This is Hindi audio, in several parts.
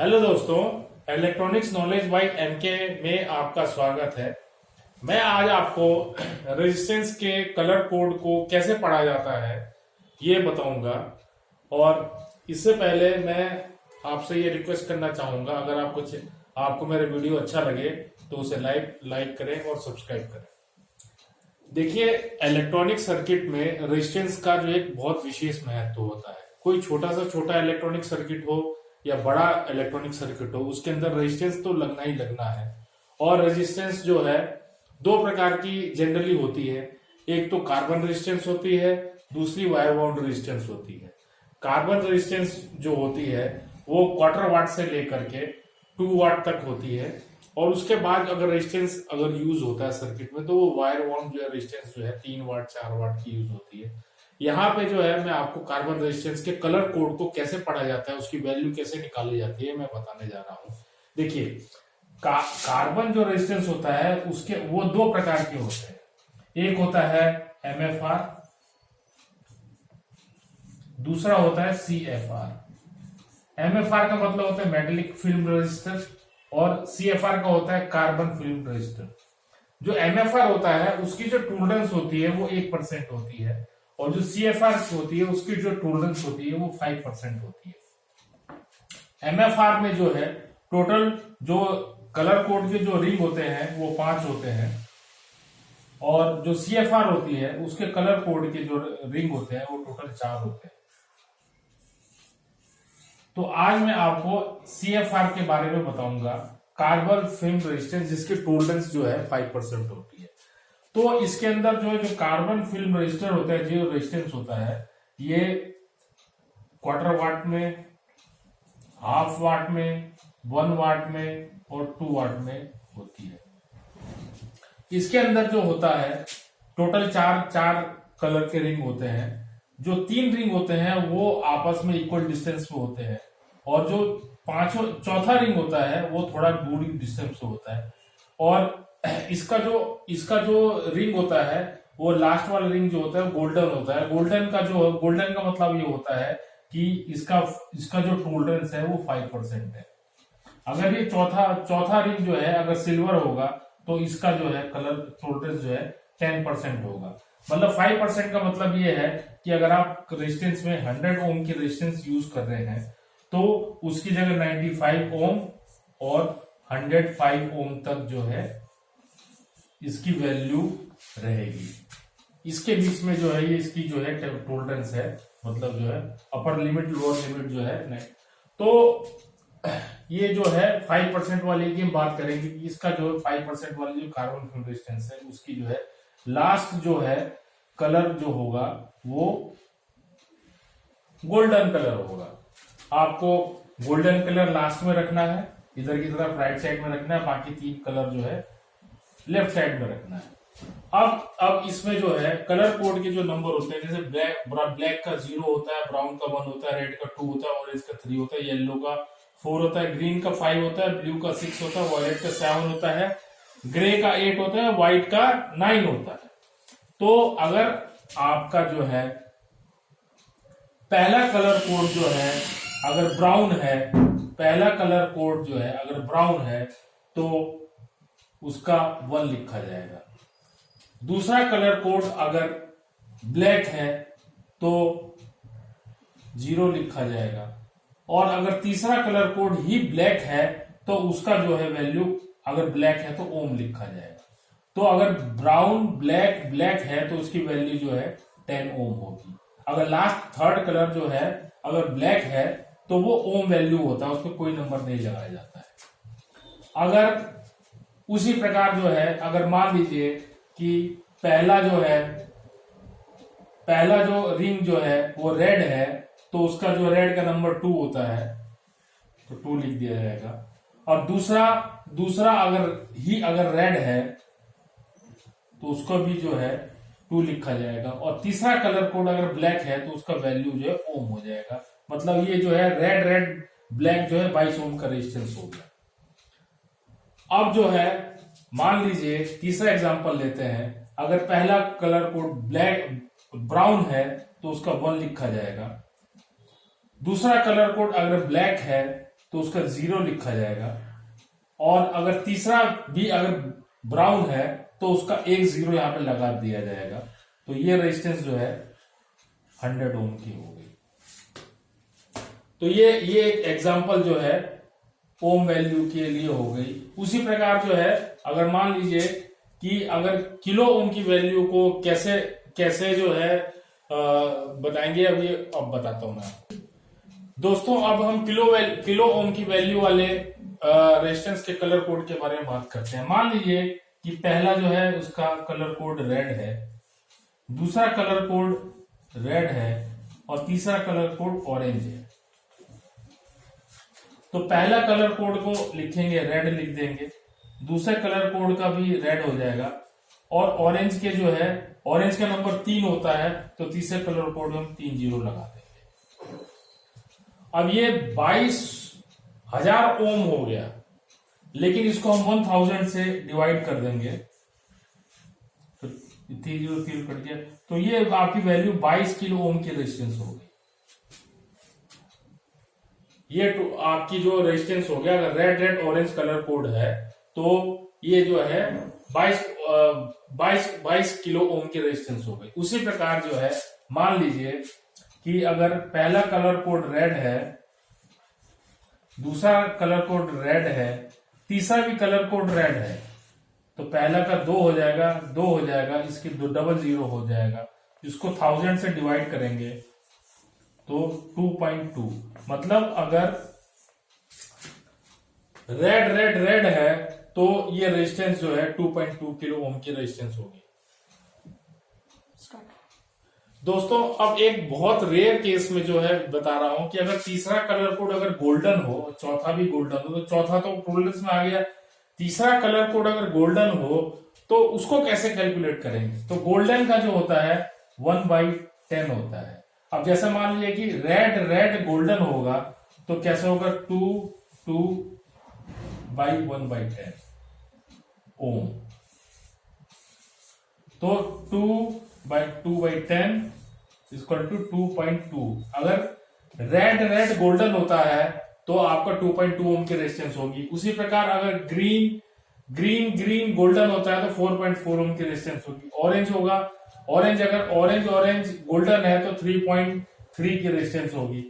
हेलो दोस्तों, इलेक्ट्रॉनिक्स नॉलेज बाय एमके में आपका स्वागत है। मैं आज आपको रेजिस्टेंस के कलर कोड को कैसे पढ़ा जाता है ये बताऊंगा। और इससे पहले मैं आपसे ये रिक्वेस्ट करना चाहूंगा, अगर आपको मेरा वीडियो अच्छा लगे तो उसे लाइक करें और सब्सक्राइब करें। देखिए, इलेक्ट्रॉनिक सर्किट में रेजिस्टेंस का जो एक बहुत विशेष महत्व होता है। कोई छोटा से छोटा इलेक्ट्रॉनिक सर्किट हो या बड़ा इलेक्ट्रॉनिक सर्किट हो, उसके अंदर रेजिस्टेंस तो लगना ही लगना है। और रेजिस्टेंस जो है दो प्रकार की जनरली होती है। एक तो कार्बन रेजिस्टेंस होती है, दूसरी वायर बाउंड रेजिस्टेंस होती है। कार्बन रेजिस्टेंस जो होती है वो क्वार्टर वाट से लेकर के 2 वाट तक होती है। और उसके बाद अगर रेजिस्टेंस अगर यूज होता है सर्किट में तो वो वायर बाउंड जो है रेजिस्टेंस जो है 3 वाट 4 वाट की यूज होती है। यहाँ पे जो है मैं आपको कार्बन रेजिस्टेंस के कलर कोड को कैसे पढ़ा जाता है, उसकी वैल्यू कैसे निकाली जाती है मैं बताने जा रहा हूँ। देखिए, कार्बन जो रेजिस्टेंस होता है उसके वो दो प्रकार के होते हैं। एक होता है MFR, दूसरा होता है CFR। MFR का मतलब होता है मेटेलिक फिल्म रेजिस्टर और CFR का होता है कार्बन फिल्म रेजिस्टर। जो MFR होता है उसकी जो टॉलरेंस होती है वो 1% होती है, और जो CFR होती है उसकी जो टॉलरेंस होती है वो 5% होती है। MFR में जो है टोटल जो कलर कोड के जो रिंग होते हैं वो 5 होते हैं, और जो CFR होती है उसके कलर कोड के जो रिंग होते हैं वो टोटल 4 होते हैं। तो आज मैं आपको CFR के बारे में बताऊंगा, कार्बन फिल्म रेजिस्टेंस, जिसकी टॉलरेंस जो है 5% होती है। तो इसके अंदर जो कार्बन फिल्म रेजिस्टर होता है, जो रेजिस्टेंस होता है, ये क्वार्टर वाट में, हाफ वाट में, 1 वाट में और 2 वाट में होती है। इसके अंदर जो होता है टोटल चार कलर के रिंग होते हैं। जो 3 रिंग होते हैं वो आपस में इक्वल डिस्टेंस पे होते हैं, और जो चौथा रिंग होता है वो थोड़ा दूरी डिस्टेंस पे होता है। और इसका जो रिंग होता है वो लास्ट वाला रिंग जो होता है गोल्डन होता है। गोल्डन का मतलब ये होता है कि इसका जो टॉलरेंस है वो 5% है। अगर ये चौथा रिंग जो है अगर सिल्वर होगा तो इसका जो है कलर टॉलरेंस जो है 10% होगा। मतलब 5% का मतलब ये है कि अगर आप रेजिस्टेंस में 100 ओम की रेजिस्टेंस यूज कर रहे हैं तो उसकी जगह 95 ओम और 105 ओम तक जो है इसकी वैल्यू रहेगी। इसके बीच में जो है ये इसकी जो है टॉलरेंस है, मतलब जो है अपर लिमिट लोअर लिमिट जो है नहीं। तो ये जो है 5% वाली की हम बात करेंगे कि इसका जो 5% वाली जो कार्बन फिल्म रेजिस्टेंस है उसकी जो है लास्ट जो है कलर जो होगा वो गोल्डन कलर होगा। आपको गोल्डन कलर लास्ट में रखना है, इधर की तरफ राइट साइड में रखना है, बाकी 3 कलर जो है लेफ्ट साइड में रखना है। अब इसमें जो है कलर कोड के जो नंबर होते हैं, जैसे ब्लैक का 0 होता है, ब्राउन का 1 होता है, रेड का 2 होता है, ऑरेंज का 3 होता है, येलो का 4 होता है, ग्रीन का 5 होता है, ब्लू का 6 होता है, वायलेट का 7 होता है, ग्रे का 8 होता है, व्हाइट का 9 होता है। तो अगर आपका जो है पहला कलर कोड जो है अगर ब्राउन है, पहला कलर कोड जो है अगर ब्राउन है तो उसका 1 लिखा जाएगा। दूसरा कलर कोड अगर ब्लैक है तो 0 लिखा जाएगा। और अगर तीसरा कलर कोड ही ब्लैक है तो उसका जो है वैल्यू, अगर ब्लैक है तो ओम लिखा जाएगा। तो अगर ब्राउन ब्लैक है तो उसकी वैल्यू जो है 10 ओम होगी। अगर लास्ट थर्ड कलर जो है अगर ब्लैक है तो वो ओम वैल्यू होता है, उसमें कोई नंबर नहीं लगाया जाता है। अगर उसी प्रकार जो है अगर मान लीजिए कि पहला जो रिंग जो है वो रेड है तो उसका जो रेड का नंबर 2 होता है तो 2 लिख दिया जाएगा। और दूसरा अगर रेड है तो उसको भी जो है 2 लिखा जाएगा। और तीसरा कलर कोड अगर ब्लैक है तो उसका वैल्यू जो है ओम हो जाएगा। मतलब ये जो है रेड ब्लैक जो है 22 ओम का रेजिस्टेंस हो गया। अब जो है मान लीजिए तीसरा एग्जांपल लेते हैं। अगर पहला कलर कोड ब्राउन है तो उसका 1 लिखा जाएगा। दूसरा कलर कोड अगर ब्लैक है तो उसका 0 लिखा जाएगा, और अगर तीसरा भी अगर ब्राउन है तो उसका एक 0 यहां पे लगा दिया जाएगा। तो ये रेजिस्टेंस जो है 100 ओम की हो गई। तो ये एक एग्जांपल जो है ओम वैल्यू के लिए हो गई। उसी प्रकार जो है अगर मान लीजिए कि अगर किलो ओम की वैल्यू को कैसे कैसे जो है बताएंगे, अब बताता हूं मैं दोस्तों। अब हम किलो ओम की वैल्यू वाले रेजिस्टेंस के कलर कोड के बारे में बात करते हैं। मान लीजिए कि पहला जो है उसका कलर कोड रेड है, दूसरा कलर कोड रेड है और तीसरा कलर कोड ऑरेंज है। तो पहला कलर कोड को लिखेंगे, रेड लिख देंगे, दूसरे कलर कोड का भी रेड हो जाएगा, और ऑरेंज के जो है ऑरेंज का नंबर 3 होता है, तो तीसरे कलर कोड में हम 3 0 लगा देंगे। अब ये 22,000 ओम हो गया, लेकिन इसको हम 1000 से डिवाइड कर देंगे, तो 3 कट गया, तो ये आपकी वैल्यू 22 किलो ओम की रेजिस्टेंस हो गई। ये आपकी जो रेजिस्टेंस हो गया, अगर red red orange colour code है तो ये जो है 22 किलो ओम की रेजिस्टेंस हो गई। उसी प्रकार जो है मान लीजिए कि अगर पहला कलर कोड रेड है, दूसरा कलर कोड रेड है, तीसरा भी कलर कोड रेड है, तो पहला का 2 हो जाएगा, इसकी डबल 0 हो जाएगा, इसको 1000 से डिवाइड करेंगे तो 2.2, मतलब अगर रेड है तो ये रेजिस्टेंस जो है 2.2 किलो ओम की रेजिस्टेंस होगी। दोस्तों अब एक बहुत रेयर केस में जो है बता रहा हूं कि अगर तीसरा कलर कोड अगर गोल्डन हो, चौथा भी गोल्डन हो, तो चौथा तो टोलरेंस में आ गया, तीसरा कलर कोड अगर गोल्डन हो तो उसको कैसे कैलकुलेट करेंगे? तो गोल्डन का जो होता है 1/10 होता है। अब जैसे मान लीजिए कि रेड गोल्डन होगा तो कैसे होगा, 2/1/10 ओम। तो 2/10 इक्वल टू 2.2। अगर रेड गोल्डन होता है तो आपका 2.2 ओम की रेजिस्टेंस होगी। उसी प्रकार अगर ग्रीन गोल्डन होता है तो 4.4 ओम की रेजिस्टेंस होगी। ऑरेंज होगा, अगर ऑरेंज गोल्डन है तो 3.3 की रेजिस्टेंस होगी।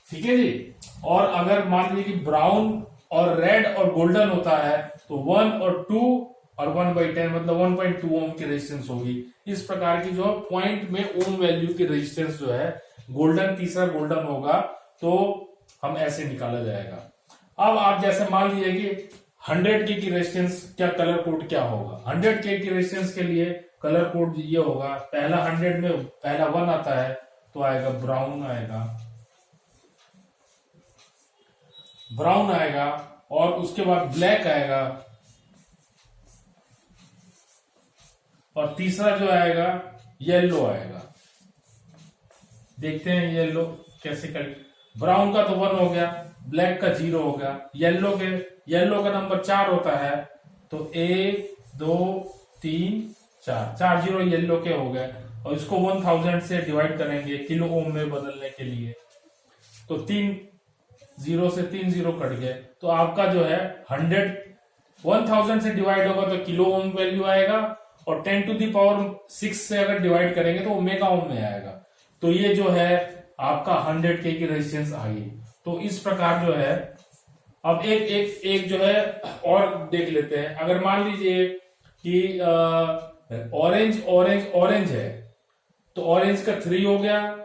ठीक है जी। और अगर मान लीजिए कि ब्राउन और रेड और गोल्डन होता है तो 1 और 2 और 1/10 मतलब 1.2 ओम की रेजिस्टेंस होगी। इस प्रकार की जो पॉइंट में ओम वैल्यू की रेजिस्टेंस जो है गोल्डन, तीसरा गोल्डन होगा तो हम ऐसे निकाला जाएगा। अब आप जैसे मान लीजिए कि 100K की रेजिस्टेंस क्या कलर कोड क्या होगा? 100K की रेजिस्टेंस के लिए कलर कोड ये होगा, पहला 100 में पहला 1 आता है तो आएगा ब्राउन आएगा, और उसके बाद ब्लैक आएगा, और तीसरा जो आएगा येलो आएगा। देखते हैं येलो कैसे करें। ब्राउन का तो 1 हो गया, ब्लैक का 0 हो गया, येलो का नंबर 4 होता है, तो 1 2 3 4 0 येलो के हो गए, और इसको 1000 से डिवाइड करेंगे किलो ओम में बदलने के लिए, तो 3 0 से 3 0 कट गए, तो आपका जो है 1000 से डिवाइड होगा तो किलो ओम वैल्यू आएगा, और 10⁶ से अगर डिवाइड करेंगे तो मेगा ओम में आएगा। तो ये जो है आपका 100K की रेजिस्टेंस आ गई। तो इस प्रकार जो है अब एक जो है और देख लेते हैं। अगर मान लीजिए कि ऑरेंज है तो ऑरेंज का 3 हो गया,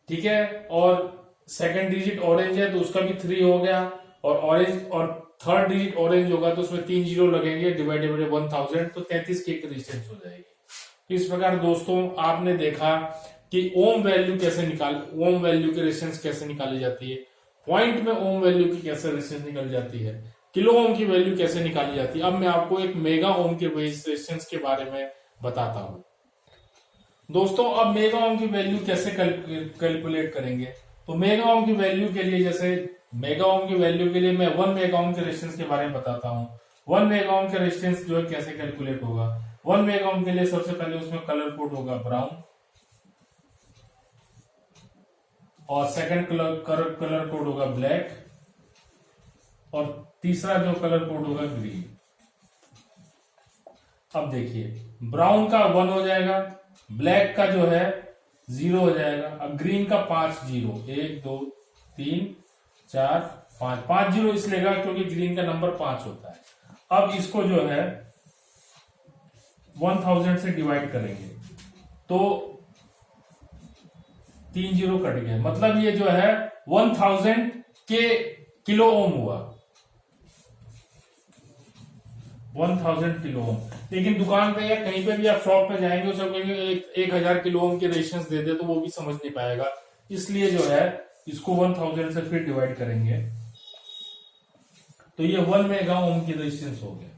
ठीक है, और सेकंड डिजिट ऑरेंज है तो उसका भी 3 हो गया, और थर्ड डिजिट ऑरेंज होगा तो उसमें 3 0 लगेंगे, डिवाइडेड बाय 1000 तो 33K की रेजिस्टेंस हो जाएगी। तो इस प्रकार दोस्तों आपने देखा कि ओम वैल्यू की रेजिस्टेंस कैसे निकाली जाती है, पॉइंट में ओम वैल्यू की कैसे रेजिस्टेंस निकल जाती है, किलो ओम की वैल्यू कैसे निकाली जाती है। अब मैं आपको एक मेगा ओम के रेजिस्टेंस के बारे में बताता हूं। दोस्तों अब मेगा ओम की वैल्यू कैसे कैलकुलेट करेंगे? तो मेगा ओम की वैल्यू के लिए, जैसे मेगा ओम की वैल्यू के लिए मैं 1 मेगा ओम के रेजिस्टेंस के बारे में बताता हूं। 1 मेगा ओम का रेजिस्टेंस जो है कैसे कैलकुलेट होगा? 1 मेगा ओम के लिए सबसे पहले उसमें कलर कोड होगा ब्राउन, और सेकंड कलर कोड होगा ब्लैक, और तीसरा जो कलर कोड होगा ग्रीन। अब देखिए ब्राउन का 1 हो जाएगा, ब्लैक का जो है 0 हो जाएगा, अब ग्रीन का 5 0, 1 2 3 4 5, 5 0 इसलिए लेगा क्योंकि ग्रीन का नंबर 5 होता है। अब इसको जो है 1000 से डिवाइड करेंगे तो 3 0 कट गए, मतलब ये जो है 1000 के किलो ओम हुआ, 1000 किलो ओम। लेकिन दुकान पे या कहीं पे भी आप शॉप पे जाएंगे उसको कहेंगे 1000 किलो ओम के रेजिस्टेंस दे दे, तो वो भी समझ नहीं पाएगा। इसलिए जो है इसको 1000 से फिर डिवाइड करेंगे तो ये 1 मेगा ओम की रेजिस्टेंस हो गया,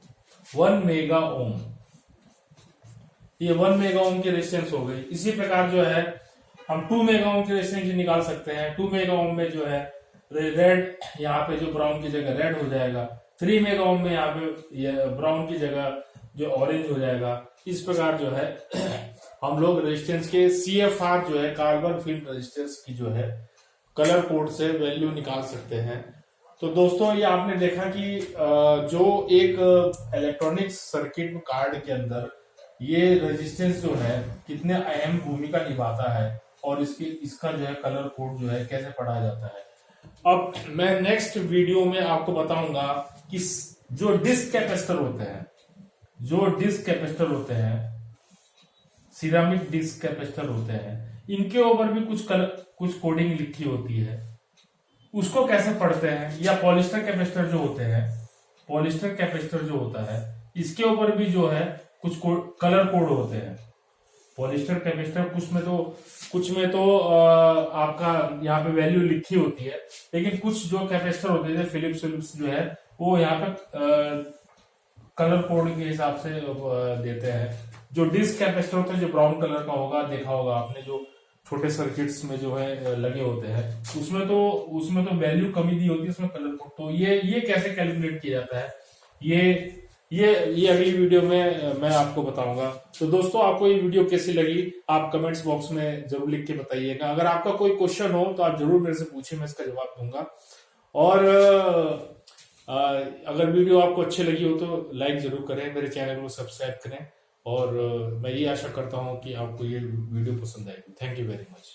1 मेगा ओम, ये 1 मेगा ओम की रेजिस्टेंस हो गई। इसी प्रकार जो है हम 2 मेगा ओम की रेजिस्टेंस निकाल सकते हैं। 2 मेगा ओम में जो है रेड, यहाँ पे जो ब्राउन की जगह रेड हो जाएगा, 3 मेगा ओम में यहाँ पे ब्राउन की जगह जो ऑरेंज हो जाएगा। इस प्रकार जो है हम लोग रेजिस्टेंस के CFR जो है कार्बन फिल्म रेजिस्टेंस की जो है कलर कोड से वैल्यू निकाल सकते हैं। तो दोस्तों ये आपने देखा कि जो एक इलेक्ट्रॉनिक्स सर्किट कार्ड के अंदर ये रेजिस्टेंस जो है कितने अहम भूमिका निभाता है और इसका जो है कलर कोड जो है कैसे पढ़ा जाता है। अब मैं नेक्स्ट वीडियो में आपको बताऊंगा कि जो डिस्क कैपेसिटर होते हैं, जो डिस्क कैपेसिटर होते हैं, सिरामिक डिस्क कैपेसिटर होते हैं, इनके ऊपर भी कुछ कोडिंग लिखी होती है, उसको कैसे पढ़ते हैं। या पॉलिस्टर कैपेसिटर जो होते हैं, पॉलिस्टर कैपेसिटर जो होता है इसके ऊपर भी जो है कुछ कलर कोड होते हैं। पॉलिस्टर कैपेसिटर कुछ में तो आपका यहाँ पे वैल्यू लिखी होती है, लेकिन कुछ जो कैपेसिटर होते हैं फिलिप्स जो है वो यहाँ पे कलर कोड के हिसाब से देते हैं। जो डिस्क कैपेसिटर होता है जो ब्राउन कलर का होगा, देखा होगा आपने, जो छोटे सर्किट्स में जो है लगे होते हैं, उसमें तो वैल्यू कमी दी होती है उसमें कलर कोड। तो ये कैसे कैलकुलेट किया जाता है ये अगली वीडियो में मैं आपको बताऊंगा। तो दोस्तों आपको ये वीडियो कैसी लगी आप कमेंट्स बॉक्स में जरूर लिख के बताइएगा। अगर आपका कोई क्वेश्चन हो तो आप जरूर मेरे से पूछिए, मैं इसका जवाब दूंगा। और अगर वीडियो आपको अच्छी लगी हो तो लाइक जरूर करें, मेरे चैनल को सब्सक्राइब करें, और मैं ये आशा करता हूं कि आपको ये वीडियो पसंद आएगी। Thank you very much.